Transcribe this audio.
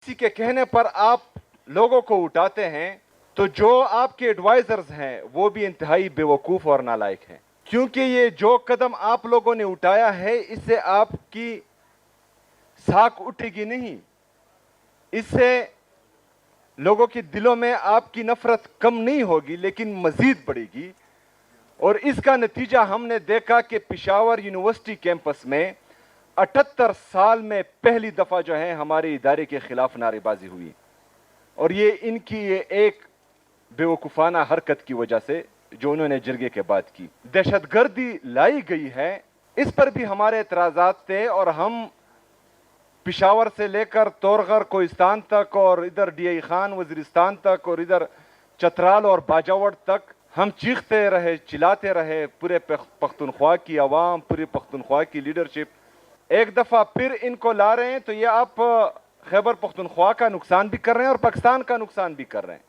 کسی کے کہنے پر آپ لوگوں کو اٹھاتے ہیں تو جو آپ کے ایڈوائزرز ہیں وہ بھی انتہائی بے وقوف اور نالائق ہیں، کیونکہ یہ جو قدم آپ لوگوں نے اٹھایا ہے اس سے آپ کی ساکھ اٹھے گی نہیں، اس سے لوگوں کے دلوں میں آپ کی نفرت کم نہیں ہوگی لیکن مزید بڑھے گی۔ اور اس کا نتیجہ ہم نے دیکھا کہ پشاور یونیورسٹی کیمپس میں 78 سال میں پہلی دفعہ جو ہے ہمارے ادارے کے خلاف نعرے بازی ہوئی، اور یہ ان کی یہ ایک بیوقوفانہ حرکت کی وجہ سے جو انہوں نے جرگے کے بعد کی۔ دہشت گردی لائی گئی ہے، اس پر بھی ہمارے اعتراضات تھے، اور ہم پشاور سے لے کر تورغر کوہستان تک اور ادھر ڈی ای خان وزیرستان تک اور ادھر چترال اور باجاوڑ تک ہم چیختے رہے، چلاتے رہے، پورے پختونخوا کی عوام، پورے پختونخوا کی لیڈرشپ۔ ایک دفعہ پھر ان کو لا رہے ہیں تو یہ آپ خیبر پختونخوا کا نقصان بھی کر رہے ہیں اور پاکستان کا نقصان بھی کر رہے ہیں۔